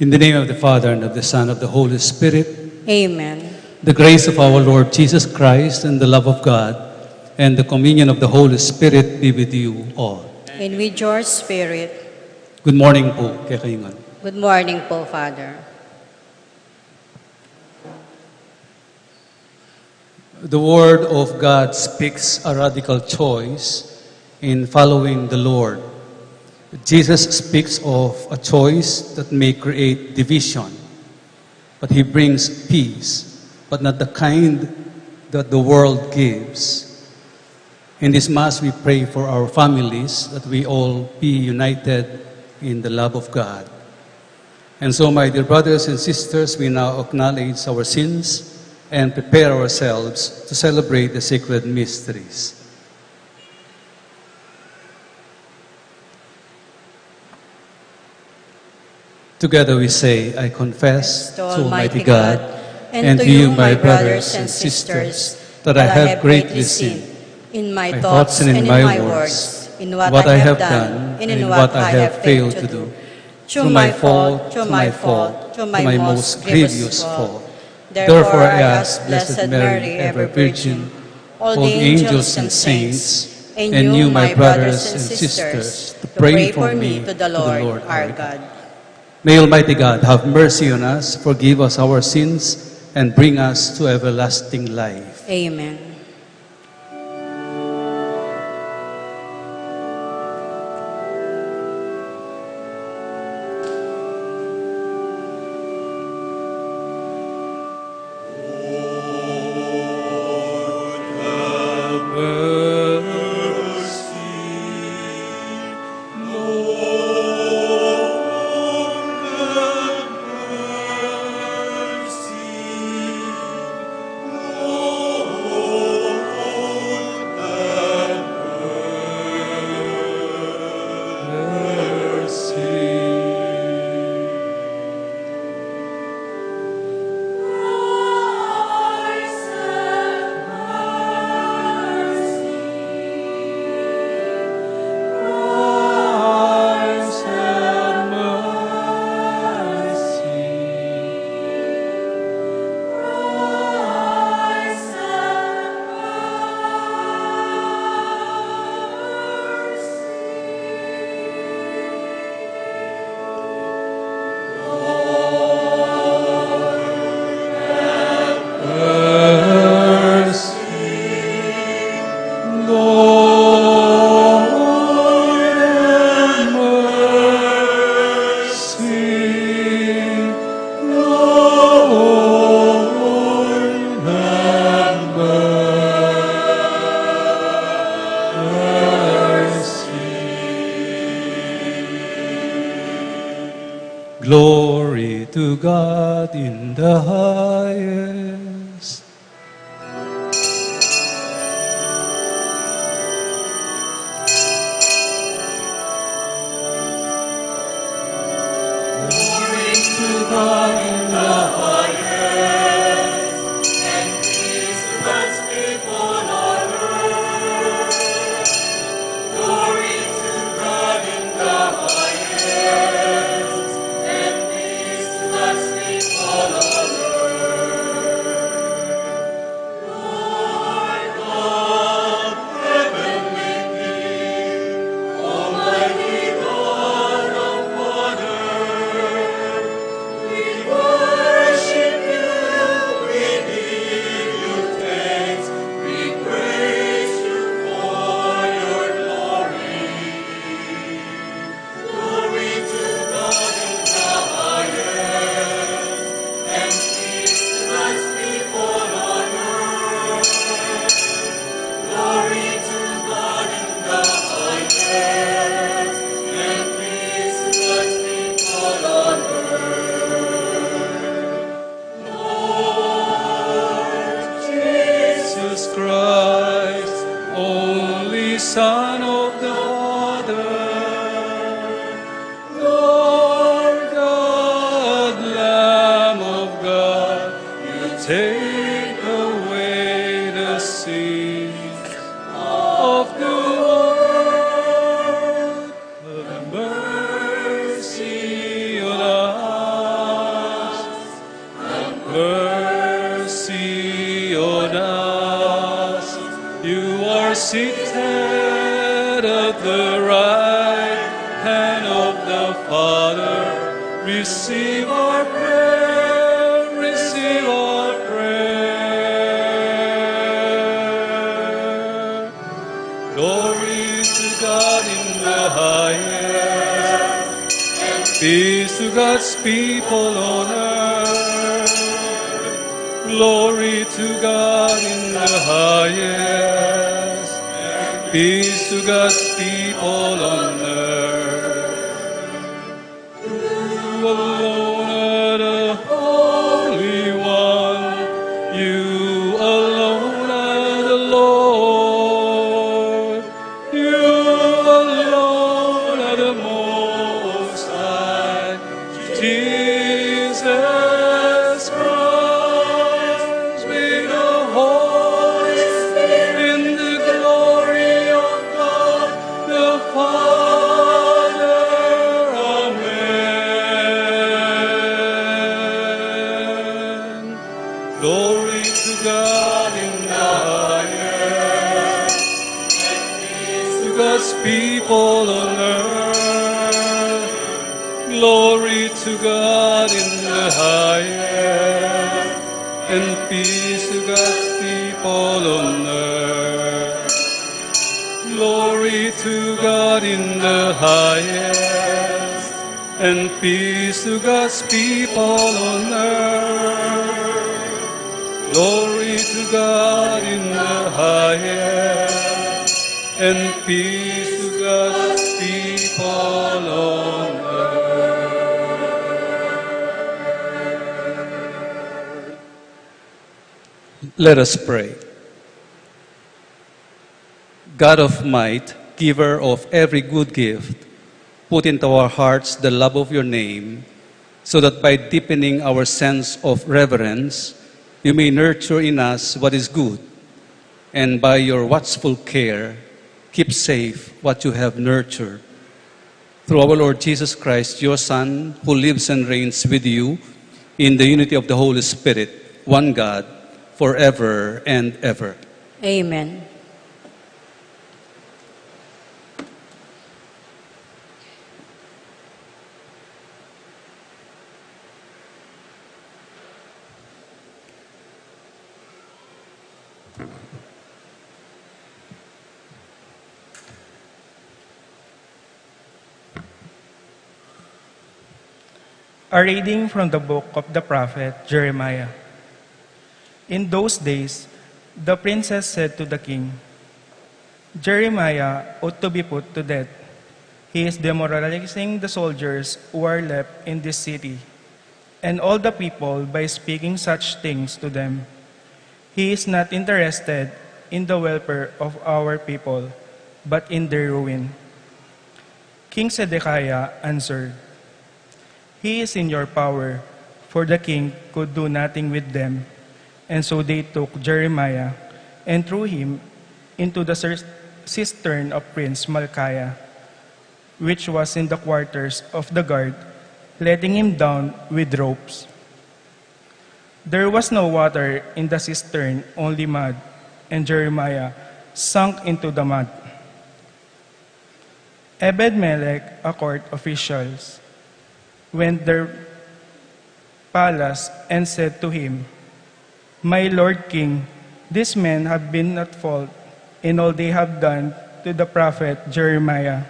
In the name of the Father, and of the Son, and of the Holy Spirit. Amen. The grace of our Lord Jesus Christ, and the love of God, and the communion of the Holy Spirit be with you all. And with your spirit. Good morning po, kay Kayungan. Good morning po, Father. The Word of God speaks a radical choice in following the Lord. Jesus speaks of a choice that may create division, but He brings peace, but not the kind that the world gives. In this Mass, we pray for our families, that we all be united in the love of God. And so, my dear brothers and sisters, we now acknowledge our sins and prepare ourselves to celebrate the sacred mysteries. Together we say, I confess to Almighty God and to you, my brothers and sisters, that I have greatly sinned in my thoughts and in my words, in what I have done and in what I have failed to do. Through my fault, through my most grievous fault. Therefore I ask Blessed Mary, ever Virgin, all the angels and saints, and you, my brothers and sisters, to pray for me to the Lord our God. May Almighty God have mercy on us, forgive us our sins, and bring us to everlasting life. Amen. Glory to God in the highest. Glory to God in the highest, and peace to God's people on earth. Glory to God in the highest, and peace to God's people on earth. Lord God, heavenly King, Almighty God of wonders, we worship you, we give you thanks, we praise you for your glory. Glory to God in the highest, and peace to God's people on earth. Glory to God in the highest, and peace to God's people on earth. Lord Jesus Christ, only Son of the Father, Lord God, Lamb of God, you take away the sins of the world. Have mercy on us. are seated at the right hand of the Father, receive our prayer, receive our prayer. Glory to God in the highest, peace to God's people on earth. Glory to God in the highest, peace to God's people on earth. You alone are the Holy One, you alone are the Lord, you alone are the Most High, Jesus Christ, with the Holy Spirit, in the glory of God the Father. Amen. Glory to God in the highest, to God's people on earth. Glory to God in the highest, and peace to God's people on earth. Glory to God in the highest, and peace to God's people on earth. Glory to God in the highest, and peace to God's people on earth. Let us pray. God of might, giver of every good gift, put into our hearts the love of your name, so that by deepening our sense of reverence, you may nurture in us what is good, and by your watchful care, keep safe what you have nurtured. Through our Lord Jesus Christ, your Son, who lives and reigns with you in the unity of the Holy Spirit, one God, forever and ever. Amen. A reading from the book of the prophet Jeremiah. In those days, the princess said to the king, Jeremiah ought to be put to death. He is demoralizing the soldiers who are left in this city, and all the people by speaking such things to them. He is not interested in the welfare of our people, but in their ruin. King Zedekiah answered, He is in your power, for the king could do nothing with them. And so they took Jeremiah and threw him into the cistern of Prince Malchiah, which was in the quarters of the guard, letting him down with ropes. There was no water in the cistern, only mud, and Jeremiah sunk into the mud. Ebed-Melech, a court officials, went their palace and said to him, My lord king, these men have been at fault in all they have done to the prophet Jeremiah,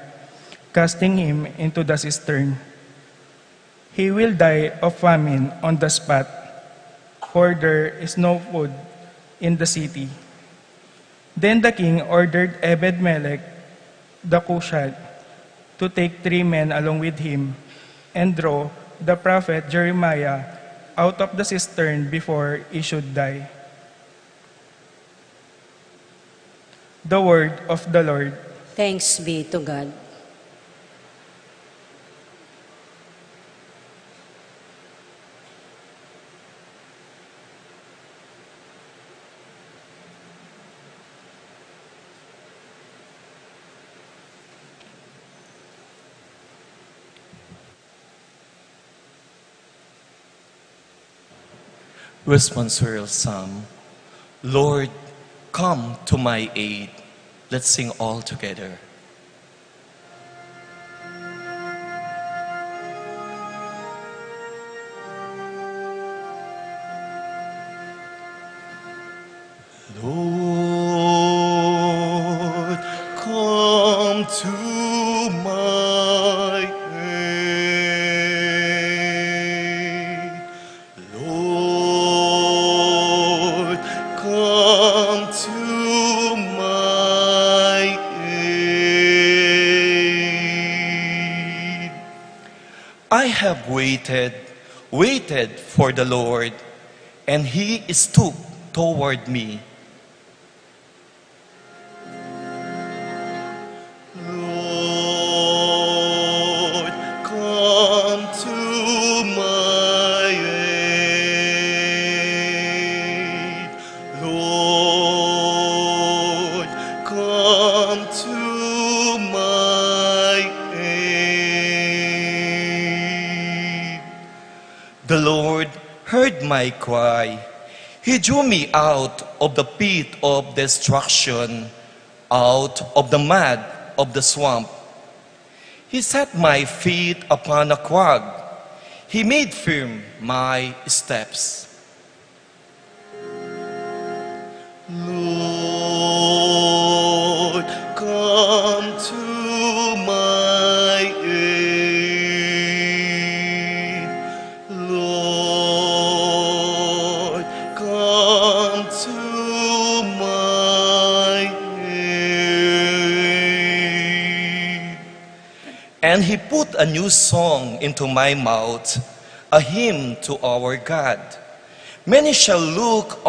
casting him into the cistern. He will die of famine on the spot, for there is no food in the city. Then the king ordered Ebed-Melech the Cushite to take 3 men along with him and draw the prophet Jeremiah out of the cistern before he should die. The word of the Lord. Thanks be to God. Responsorial Psalm. Lord, come to my aid. Let's sing all together. Lord, come to my aid. Lord, come to my aid. I have waited for the Lord, and He stooped toward me. Lord, come to my aid. Lord, come to my aid. The Lord heard my cry. He drew me out of the pit of destruction, out of the mud of the swamp. He set my feet upon a crag. He made firm my steps. Lord, come to my aid. Lord, come to my aid. And He put a new song into my mouth, a hymn to our God. Many shall look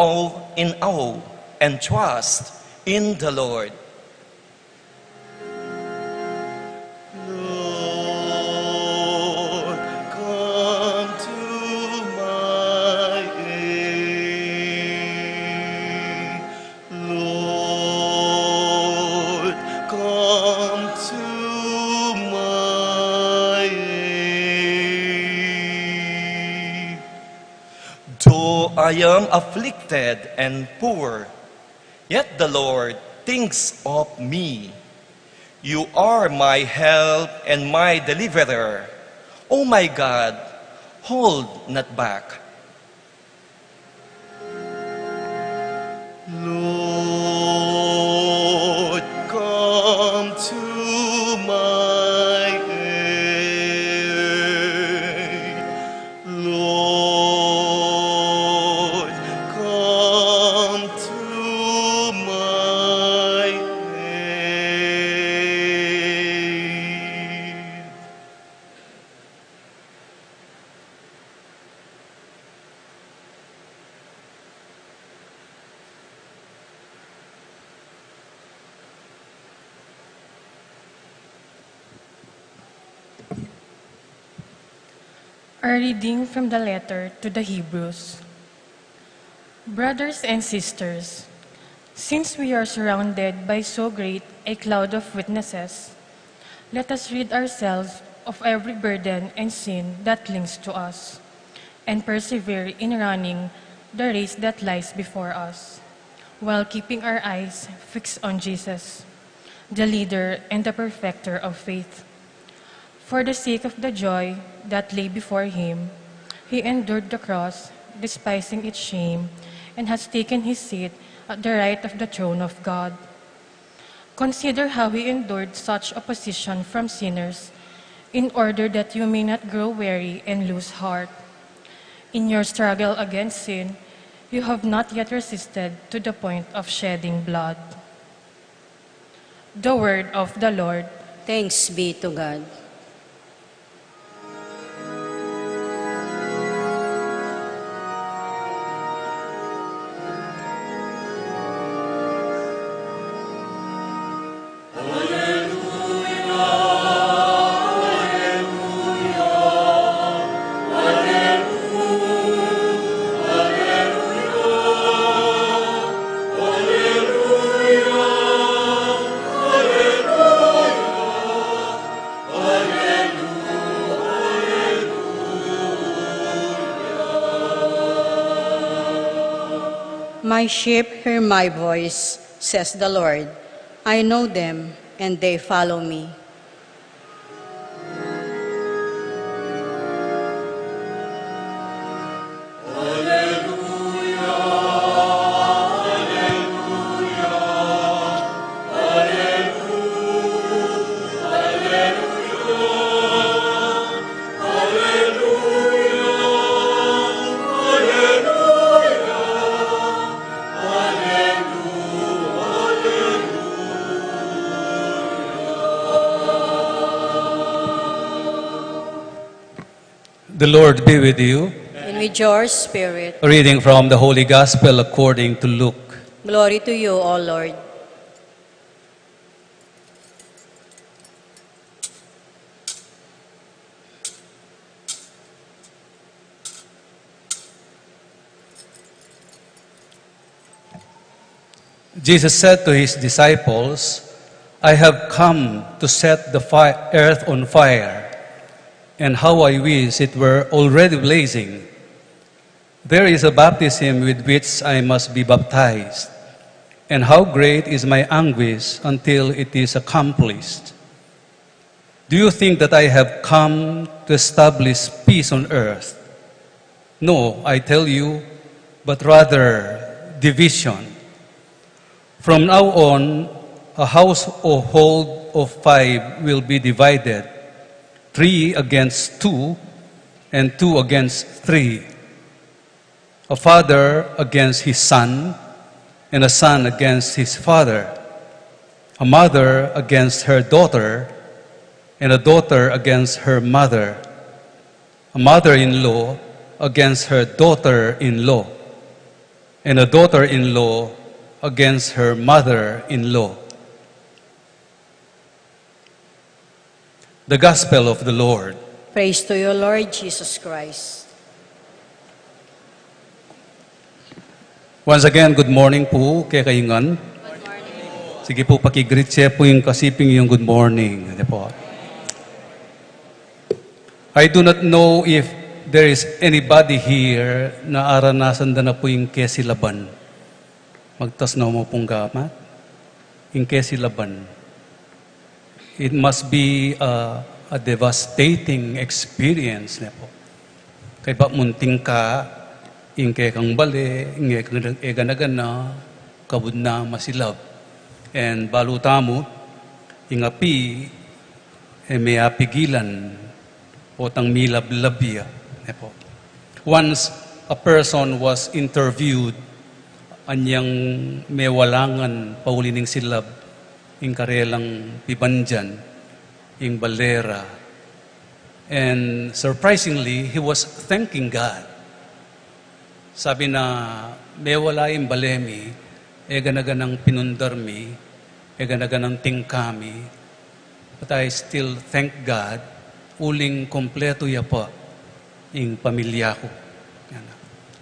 in awe and trust in the Lord. Lord, come to my aid. Lord, come to my aid. Though I am afflicted and poor, yet the Lord thinks of me. You are my help and my deliverer. O my God, hold not back. Lord, come to my aid. Lord, come to my aid. A reading from the letter to the Hebrews. Brothers and sisters, since we are surrounded by so great a cloud of witnesses, let us rid ourselves of every burden and sin that clings to us, and persevere in running the race that lies before us, while keeping our eyes fixed on Jesus, the leader and the perfecter of faith. For the sake of the joy that lay before him, he endured the cross, despising its shame, and has taken his seat at the right of the throne of God. Consider how he endured such opposition from sinners, in order that you may not grow weary and lose heart. In your struggle against sin, you have not yet resisted to the point of shedding blood. The word of the Lord. Thanks be to God. My sheep hear my voice, says the Lord. I know them, and they follow me. The Lord be with you. And with your spirit. A reading from the Holy Gospel according to Luke. Glory to you, O Lord. Jesus said to his disciples, I have come to set the earth on fire, and how I wish it were already blazing. There is a baptism with which I must be baptized, and how great is my anguish until it is accomplished. Do you think that I have come to establish peace on earth? No, I tell you, but rather division. From now on, a household of 5 will be divided, 3 against 2, and 2 against 3. A father against his son, and a son against his father. A mother against her daughter, and a daughter against her mother. A mother-in-law against her daughter-in-law, and a daughter-in-law against her mother-in-law. The Gospel of the Lord. Praise to you, Lord Jesus Christ. Once again, good morning po kay Kayingan. Good morning. Sige po, pakigreet siya po yung kasiping yung good morning. Ano po? I do not know if there is anybody here na aranasan na po yung kesilaban. Magtas na mo pong gamat. Yung kesilaban. It must be a devastating experience na po. Kaya ba munting ka, ingke kang bali, ingke kang eganagana, kabud na masilab. And balutamo, ingapi, may apigilan, o tang milab-labya. Once a person was interviewed, anyang may walangan paulining silab, ing karelang pibandyan, ing balera. And surprisingly, he was thanking God. Sabi na, may wala yung balemi, ganaganang pinundarmi, ganaganang tingkami, but I still thank God, uling kompleto ya pa, yung pamilya ko.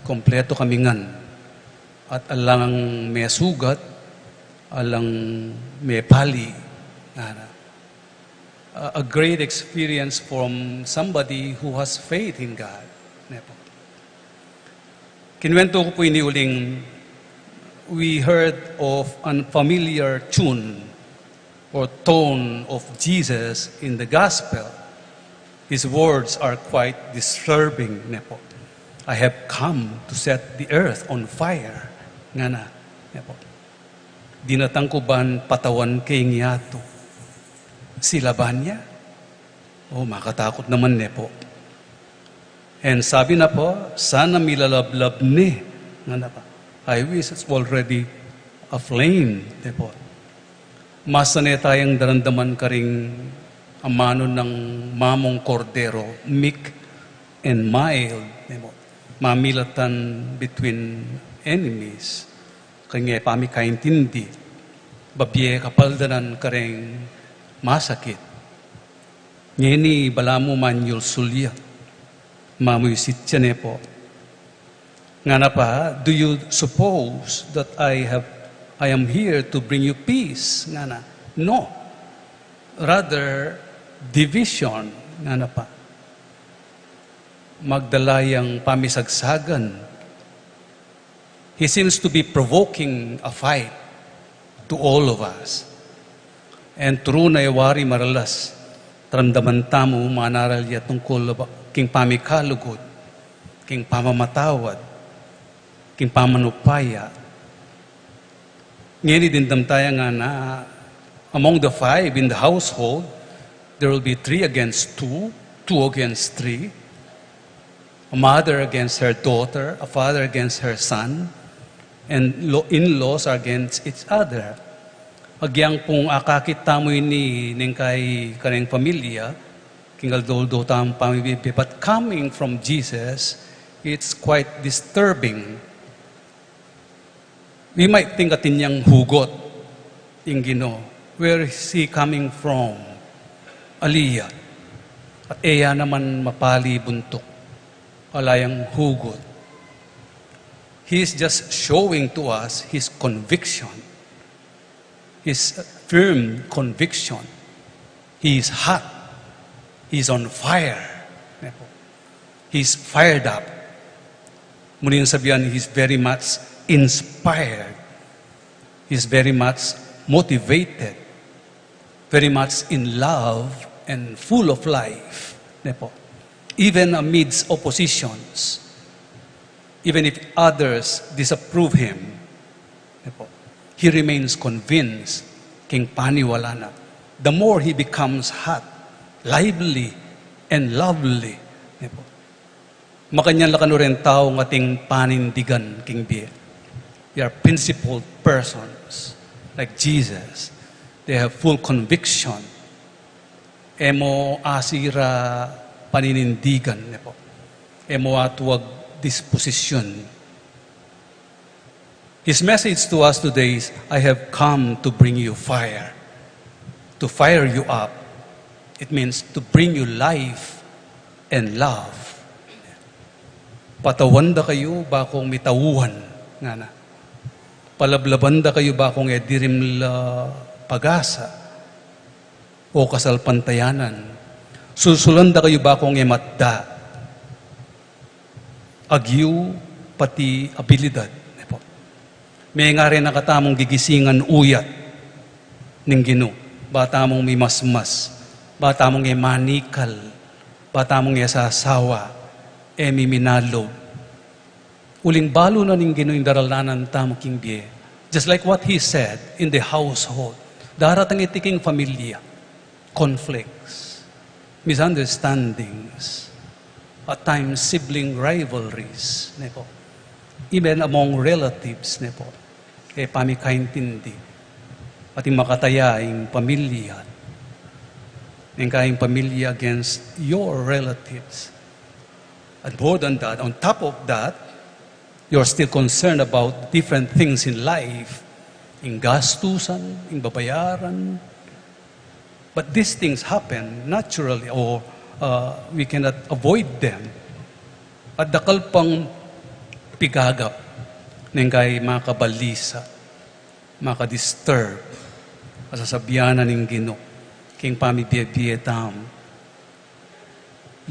Kompleto kami ngan. At alang may sugat, alang may pali. A great experience from somebody who has faith in God. Kinwento ko po iniuling, we heard of an familiar tune or tone of Jesus in the gospel. His words are quite disturbing. I have come to set the earth on fire. Nga na. Dinatangkuban patawan kay ngiyato. Silaban niya? Makatakot naman po. And sabi na po, sana milalablab ni. Nga na pa. I wish it's already aflame. Po. Masane tayong darandaman ka ring amano ng mamong kordero, meek and mild. Mamilatan between enemies. Kanya pami kaintindi. Babye kapaldanan ka ring masakit. Ngeni balamu manyul sulya. Mamuy sitya po. Nga na pa, do you suppose that I am here to bring you peace? Nga na. No. Rather, division. Nga na pa. Magdalayang pamisagsagan. He seems to be provoking a fight to all of us. And true na iwari maralas, taramdaman tamo manaralya tungkol king pamikalugod, king pamamatawad, king pamanupaya. Ngayon din tayo nga na among the 5 in the household, there will be 3 against 2, 2 against 3, a mother against her daughter, a father against her son, and in-laws against each other. Agyang pong akakit tamoy ni ning kay kaneng pamilya, kingal doldo tam pamibibi, but coming from Jesus, it's quite disturbing. We might think atin niyang hugot, yung Ginoo. Where is He coming from? Aliyah. At eya naman mapali buntok. Alayang hugot. He is just showing to us His conviction. His firm conviction. He is hot. He is on fire. He's fired up. Muli sabihan, he's very much inspired. He's very much motivated. Very much in love and full of life. Even amidst oppositions. Even if others disapprove him. He remains convinced, king paniwala na. The more he becomes hot, lively, and lovely. Makanyan lakano rin tao ng ating panindigan, king Bie. They are principled persons, like Jesus. They have full conviction. Emo asira paninindigan. Emo atuwag disposition. His message to us today is, I have come to bring you fire. To fire you up. It means to bring you life and love. Patawanda kayo bakong mitawuhan. Nga na. Palablabanda kayo bakong edirim la pagasa o kasalpantayanan. Susulanda kayo bakong ematda. Agyu pati abilidad. May nga rin nakatamong gigisingan uyat ng Ginoo. Bata mong may masmas. Bata mong manikal. Bata mong sasawa. Miminalog. Uling balo na ng Ginoo yung daralanan tamo king Bie. Just like what he said in the household. Daratang itiking familia. Conflicts. Misunderstandings. At times, sibling rivalries. Even among relatives. Pamikaintindi. At yung makataya yung pamilya. Yung kayong pamilya against your relatives. And more than that, on top of that, you're still concerned about different things in life. In gastusan, in babayaran. But these things happen naturally or we cannot avoid them. At dakal pang pigagap ng kay makabalisa, makadisturb, kasasabianan ng Ginoo, king pamibiyabiyedam,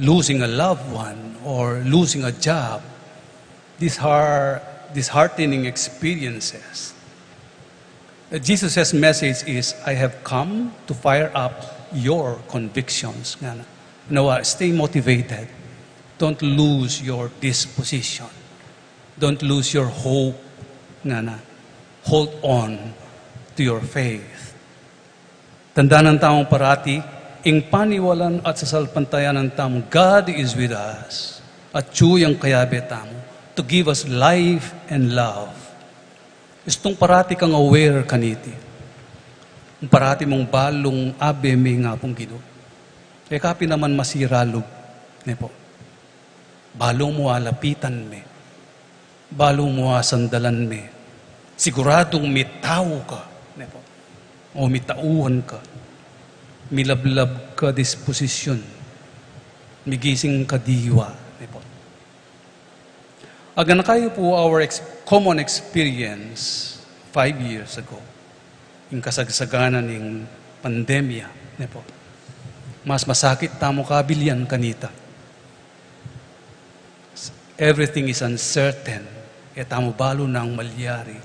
losing a loved one or losing a job, these are disheartening experiences. Jesus' message is, I have come to fire up your convictions. Stay motivated. Don't lose your disposition. Don't lose your hope. Hold on to your faith. Tandaan ng tamong parati, ing paniwalan at sasalpantayan ng tamong, God is with us. At chuyang kayabe tamo, to give us life and love. Istong parati kang aware kaniti. Ang parati mong balong abe may nga pong Ginoo. Kapi naman masiralog. Balong mo alapitan me. Balong mo sandalan me. Siguradong mitaw ka. O mitauhan ka. Milablab ka disposisyon. Migising ka diwa. Aga na kayo po our common experience 5 years ago. Yung kasagsaganan ng pandemya. Mas masakit tamo kabilian kanita. Everything is uncertain. Tamo balo nang malyari.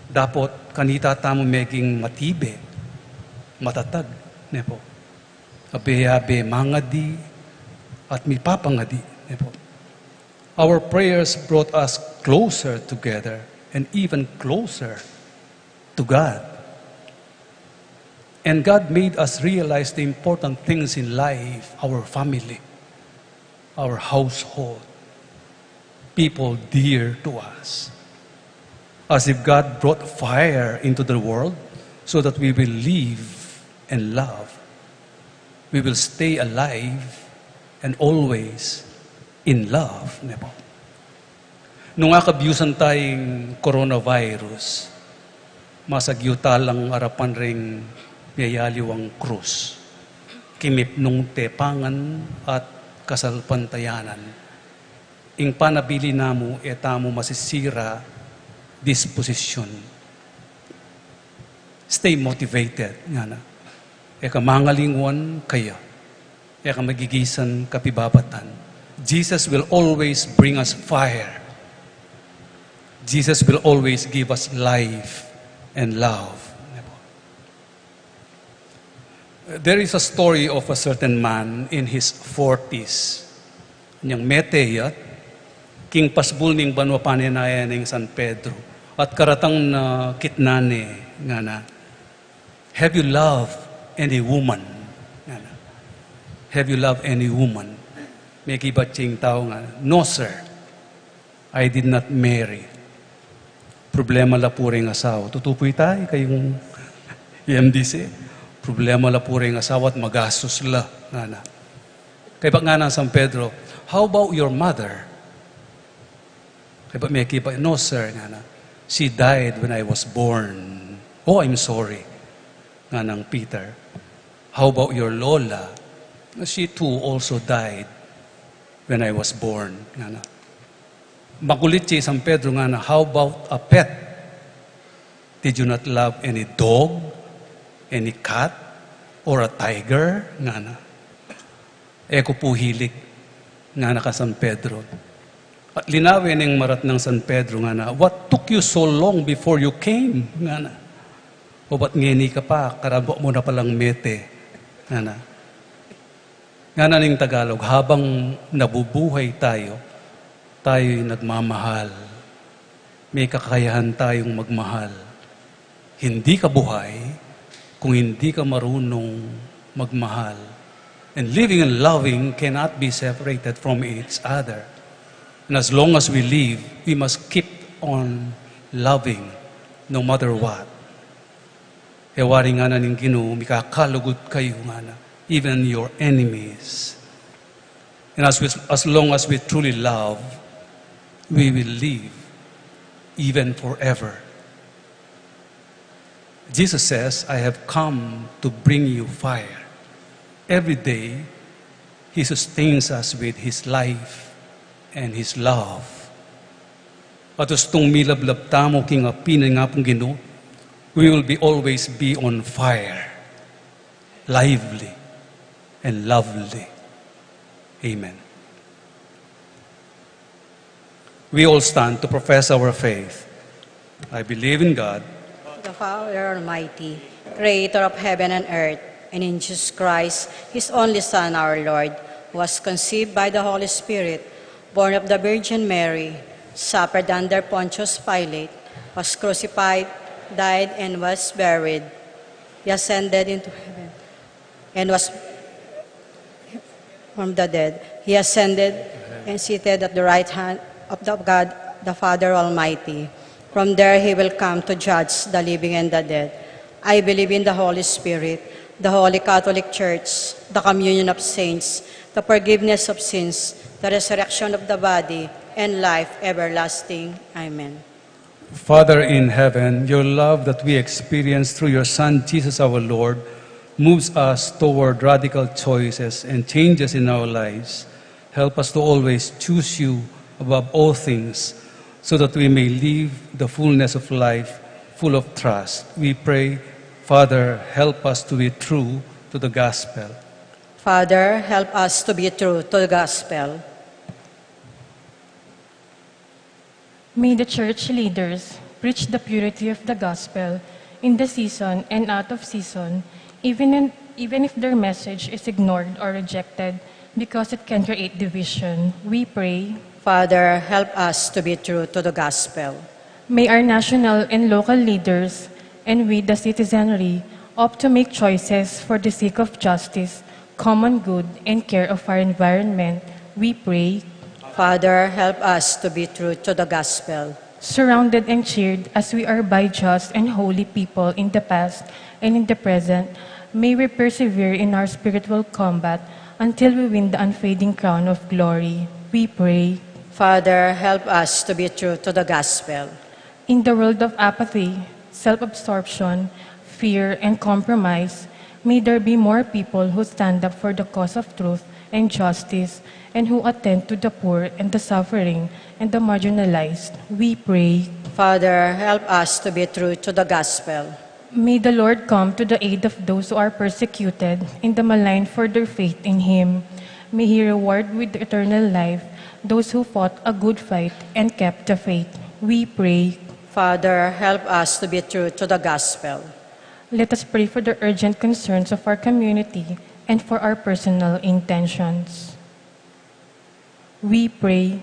Dapat kanita tamo maging matibe. matatag, ne po. Abe-abe mangadi at mipapangadi, ne po. Our prayers brought us closer together and even closer to God. And God made us realize the important things in life, our family, our household, people dear to us. As if God brought fire into the world so that we will live and love. We will stay alive and always in love. Nung akabyusan tayong coronavirus, masagyutal ang arapan ring yayaliwang krus. Kimip nung tepangan at kasalpantayanan. Ing panabili namo etamo masisira disposisyon. Stay motivated. Nga na. Eka mangalingwan kaya. Eka magigisan kapibabatan. Jesus will always bring us fire. Jesus will always give us life and love. There is a story of a certain man in his 40s. Niyang meteya, king pasbul ning banwa panenaya ning San Pedro. At karatang na kitnane nga na, have you loved any woman? Nga na. Have you loved any woman? May kibatsing tao nga, no sir, I did not marry. Problema la po rin asawa. Tutupoy tayo kayong EMDC. Problema la po rin asawa at magastos la. Nga na. Kaya ba nga na San Pedro, how about your mother? Kaya ba may kipa, no sir, nga na. She died when I was born. Oh, I'm sorry. Nga ng Peter. How about your lola? She too also died when I was born. Nga na. Makulit si San Pedro nga na, how about a pet? Did you not love any dog, any cat, or a tiger? Nga na. Eko po hilik nga na ka San Pedro. At linawin ng marat ng San Pedro nga na, what took you so long before you came? Nga na. O ba't ngeni ka pa, karabo mo na palang mete? Nga na. Nga na ning Tagalog, habang nabubuhay tayo, tayo'y nagmamahal. May kakayahan tayong magmahal. Hindi ka buhay kung hindi ka marunong magmahal. And living and loving cannot be separated from each other. And as long as we live, we must keep on loving no matter what. Ewari nga na ning Ginoo, mikakalugod kayo nga na, even your enemies. And as long as we truly love, we will live even forever. Jesus says, I have come to bring you fire. Every day, He sustains us with His life and His love. At ustong milablab tamo king apinay nga pong Ginoo, we will always be on fire, lively and lovely. Amen. We all stand to profess our faith. I believe in God, the Father Almighty, Creator of heaven and earth, and in Jesus Christ, His only Son, our Lord, who was conceived by the Holy Spirit, born of the Virgin Mary, suffered under Pontius Pilate, was crucified, died, and was buried. He ascended into heaven and was from the dead. He ascended and seated at the right hand of God, the Father Almighty. From there He will come to judge the living and the dead. I believe in the Holy Spirit, the Holy Catholic Church, the communion of saints, the forgiveness of sins, the resurrection of the body, and life everlasting. Amen. Father in heaven, your love that we experience through your Son, Jesus our Lord, moves us toward radical choices and changes in our lives. Help us to always choose you above all things, so that we may live the fullness of life, full of trust. We pray, Father, help us to be true to the gospel. Father, help us to be true to the gospel. May the church leaders preach the purity of the gospel in the season and out of season, even if their message is ignored or rejected because it can create division. We pray. Father, help us to be true to the gospel. May our national and local leaders and we, the citizenry, opt to make choices for the sake of justice, common good, and care of our environment. We pray. Father, help us to be true to the gospel. Surrounded and cheered as we are by just and holy people in the past and in the present, may we persevere in our spiritual combat until we win the unfading crown of glory. We pray. Father, help us to be true to the gospel. In the world of apathy, self-absorption, fear, and compromise, may there be more people who stand up for the cause of truth and justice and who attend to the poor and the suffering and the marginalized. We pray. Father, help us to be true to the gospel. May the Lord come to the aid of those who are persecuted and the maligned for their faith in Him. May He reward with eternal life those who fought a good fight and kept the faith. We pray. Father, help us to be true to the gospel. Let us pray for the urgent concerns of our community and for our personal intentions. We pray.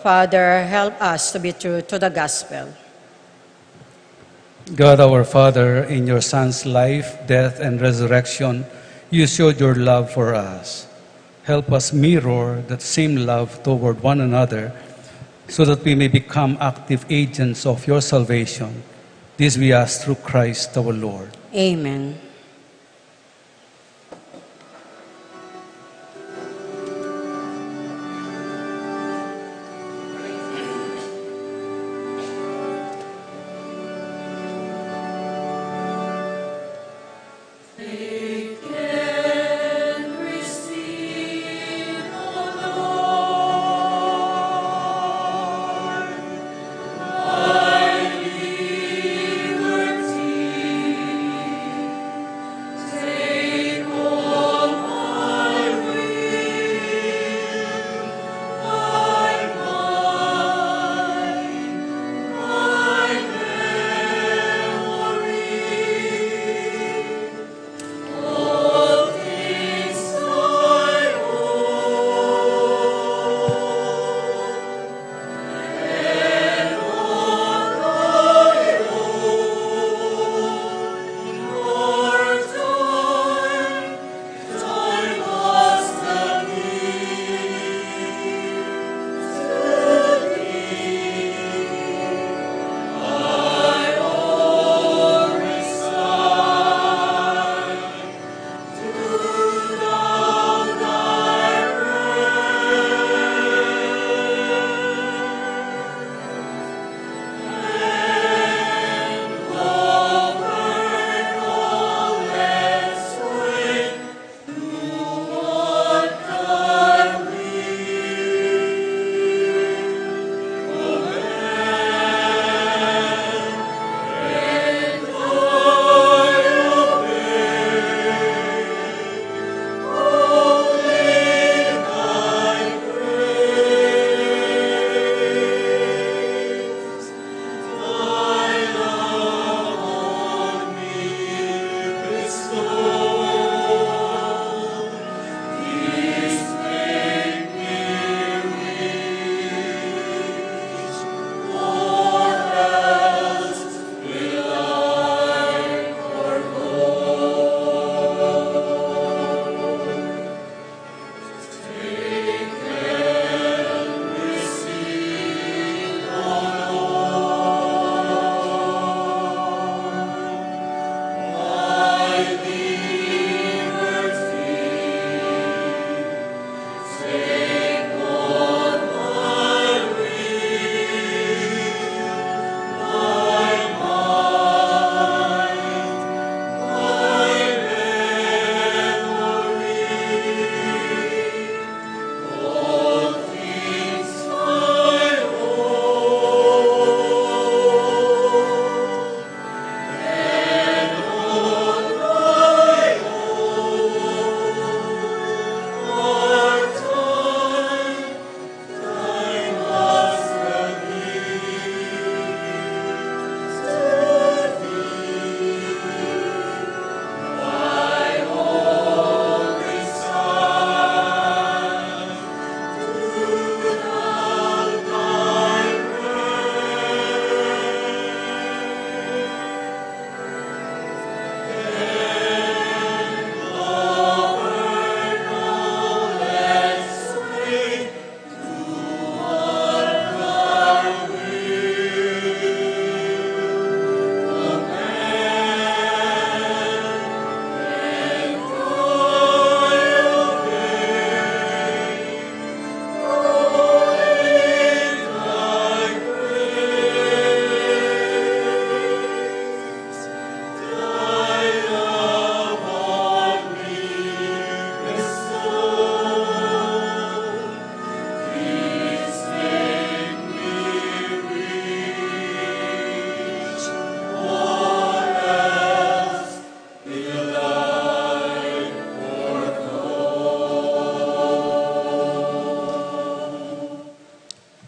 Father, help us to be true to the gospel. God our Father, in your Son's life, death, and resurrection, you showed your love for us. Help us mirror that same love toward one another so that we may become active agents of your salvation. This we ask through Christ our Lord. Amen.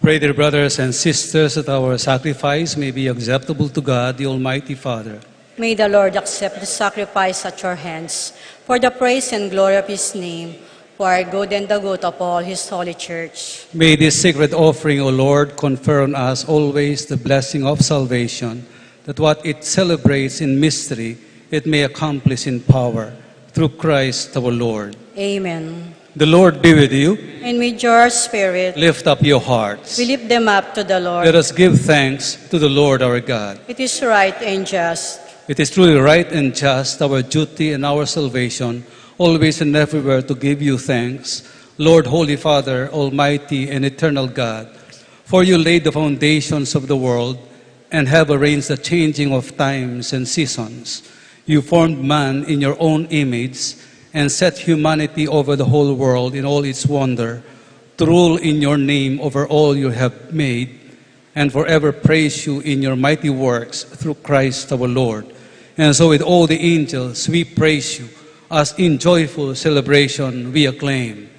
Pray, dear brothers and sisters, that our sacrifice may be acceptable to God, the Almighty Father. May the Lord accept the sacrifice at your hands for the praise and glory of his name, for our good and the good of all his holy church. May this sacred offering, O Lord, confer on us always the blessing of salvation, that what it celebrates in mystery, it may accomplish in power, through Christ our Lord. Amen. The Lord be with you. And with your spirit, Lift up your hearts. we lift them up to the Lord. Let us give thanks to the Lord our God. It is right and just. It is truly right and just, our duty and our salvation, always and everywhere to give you thanks, Lord, Holy Father, Almighty and eternal God. For you laid the foundations of the world and have arranged the changing of times and seasons. You formed man in your own image and set humanity over the whole world in all its wonder, to rule in your name over all you have made, and forever praise you in your mighty works through Christ our Lord. And so with all the angels we praise you, as in joyful celebration we acclaim.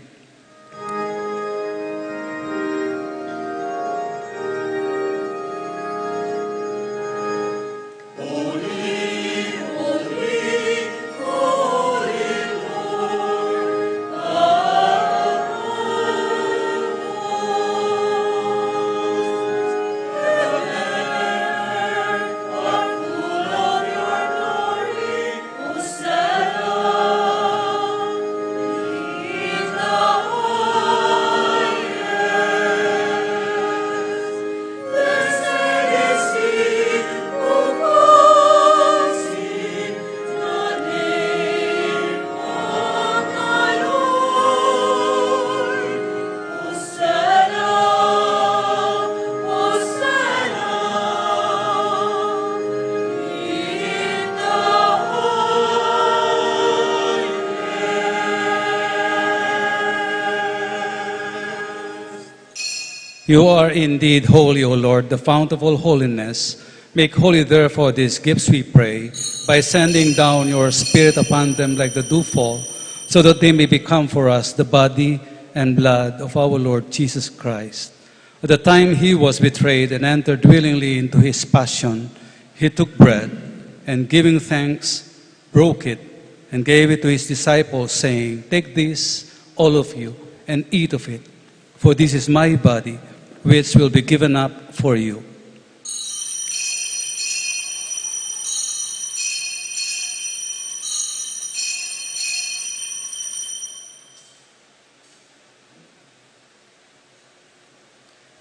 You are indeed holy, O Lord, the fount of all holiness. Make holy, therefore, these gifts, we pray, by sending down your Spirit upon them like the dewfall, so that they may become for us the body and blood of our Lord Jesus Christ. At the time he was betrayed and entered willingly into his passion, he took bread, and giving thanks, broke it, and gave it to his disciples, saying, "Take this, all of you, and eat of it, for this is my body, which will be given up for you."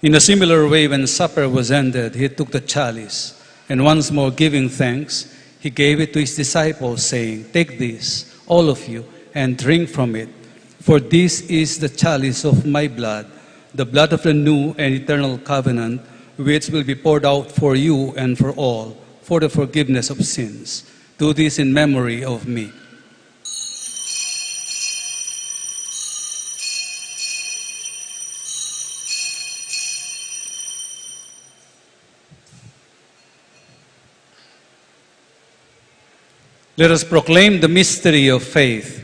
In a similar way, when supper was ended, he took the chalice, and once more giving thanks, he gave it to his disciples, saying, "Take this, all of you, and drink from it, for this is the chalice of my blood, the blood of the new and eternal covenant, which will be poured out for you and for all, for the forgiveness of sins. Do this in memory of me." Let us proclaim the mystery of faith.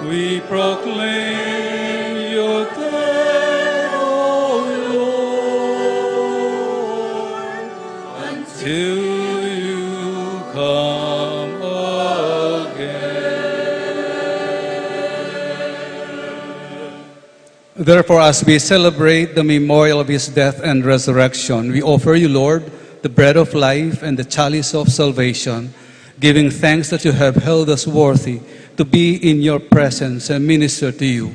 We proclaim your death, O Lord, until you come again. Therefore, as we celebrate the memorial of his death and resurrection, we offer you, Lord, the bread of life and the chalice of salvation, giving thanks that you have held us worthy to be in your presence and minister to you.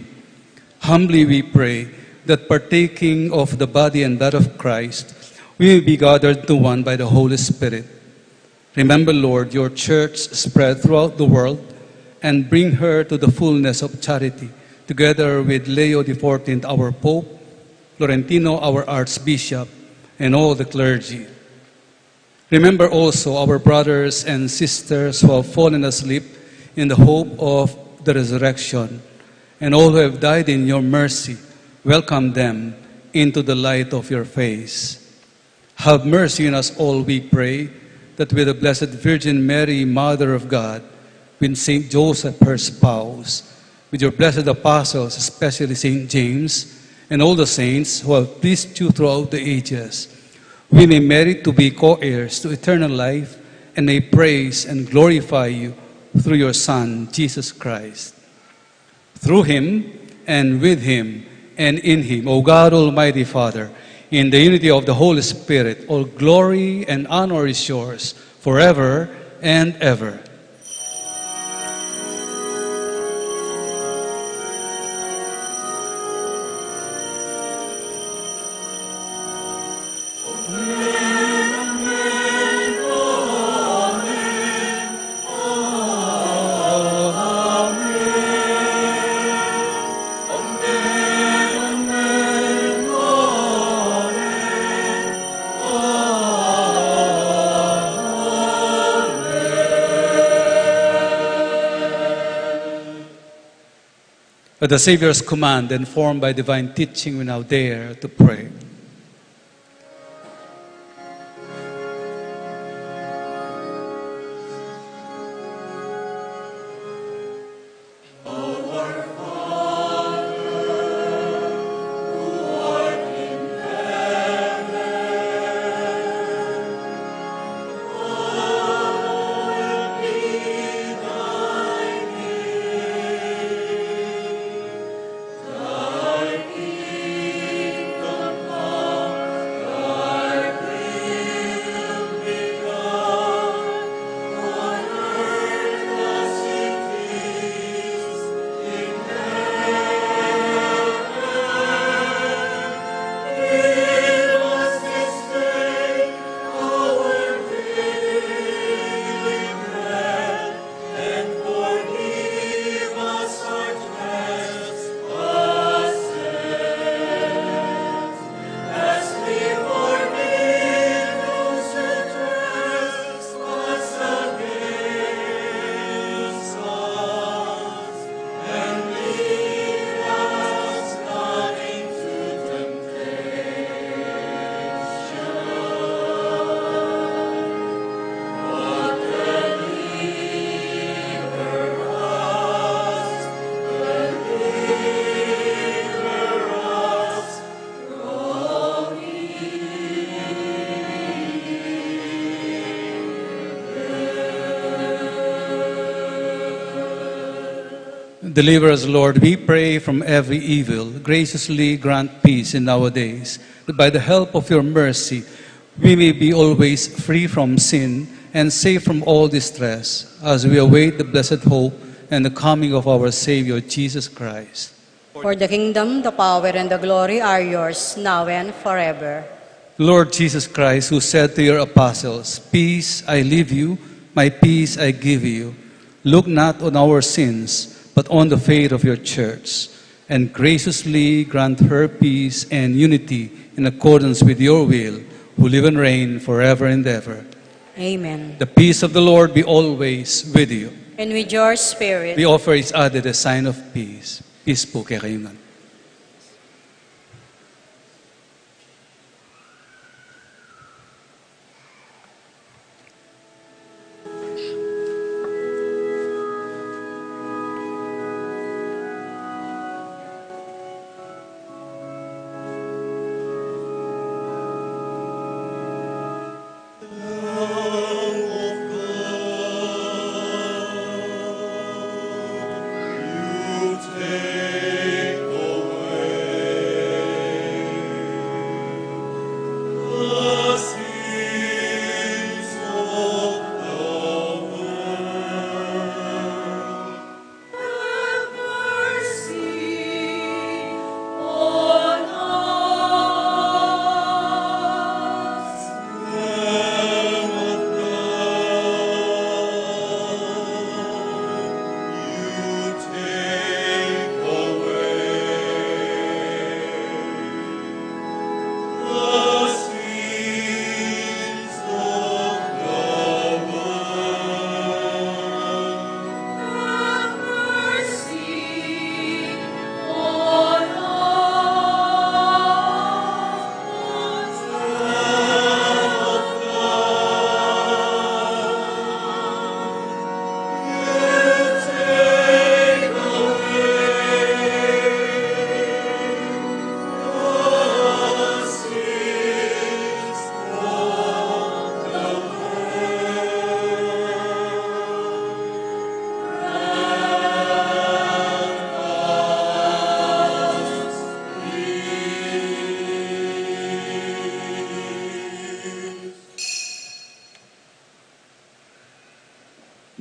Humbly we pray that partaking of the body and blood of Christ, we may be gathered to one by the Holy Spirit. Remember, Lord, your church spread throughout the world and bring her to the fullness of charity, together with Leo XIV, our Pope, Florentino, our Archbishop, and all the clergy. Remember also our brothers and sisters who have fallen asleep in the hope of the resurrection, and all who have died in your mercy, welcome them into the light of your face. Have mercy on us all, we pray, that with the Blessed Virgin Mary, Mother of God, with Saint Joseph, her spouse, with your blessed apostles, especially Saint James, and all the saints who have pleased you throughout the ages, we may merit to be co-heirs to eternal life and may praise and glorify you through your Son, Jesus Christ. Through him and with him and in him, O God, Almighty Father, in the unity of the Holy Spirit, all glory and honor is yours forever and ever. At the Savior's command, informed by divine teaching, we now dare to pray. Deliver us, Lord, we pray, from every evil. Graciously grant peace in our days, that by the help of your mercy we may be always free from sin and safe from all distress, as we await the blessed hope and the coming of our Savior, Jesus Christ. For the kingdom, the power, and the glory are yours, now and forever. Lord Jesus Christ, who said to your apostles, "Peace I leave you, my peace I give you," look not on our sins, but on the faith of your church, and graciously grant her peace and unity in accordance with your will, who live and reign forever and ever. Amen. The peace of the Lord be always with you. And with your spirit. We offer each other the sign of peace. Peace po kay kayunan. Take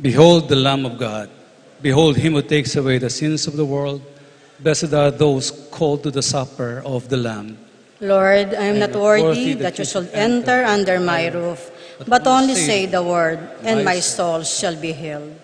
Behold the Lamb of God. Behold him who takes away the sins of the world. Blessed are those called to the supper of the Lamb. Lord, I am not worthy that you should enter under my roof, but only say the word, and my soul shall be healed.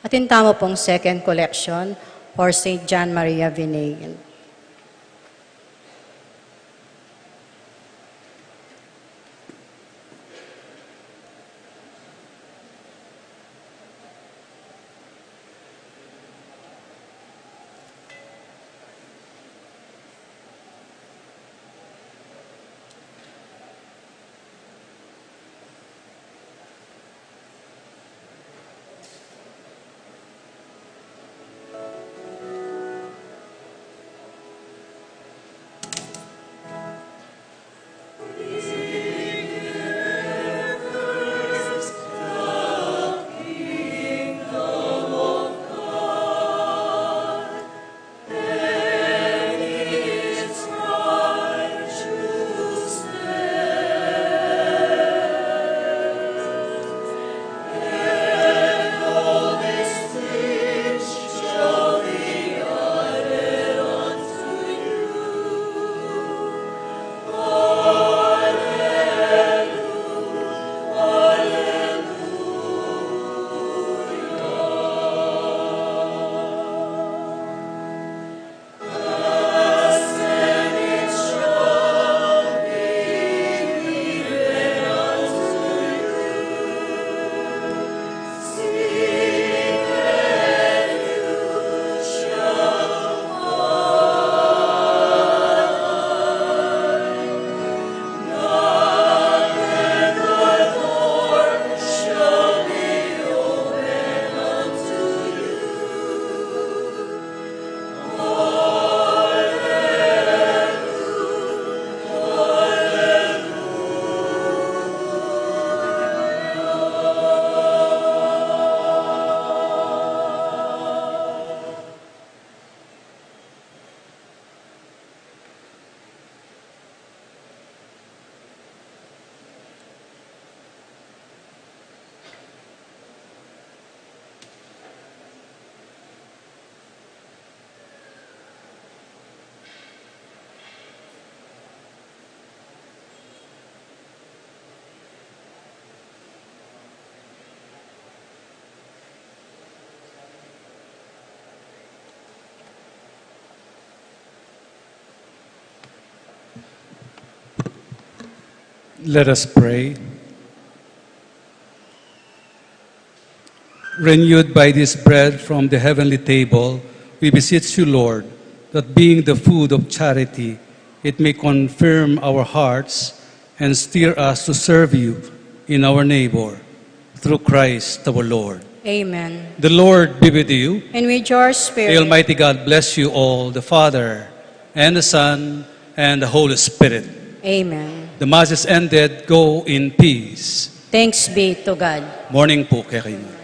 Atinta mo pong second collection for St. John Maria Vianney. Let us pray. Renewed by this bread from the heavenly table, we beseech you, Lord, that being the food of charity, it may confirm our hearts and steer us to serve you in our neighbor, through Christ our Lord. Amen. The Lord be with you. And with your spirit. The Almighty God bless you all, the Father, and the Son, and the Holy Spirit. Amen. The Mass is ended. Go in peace. Thanks be to God. Morning po kayo.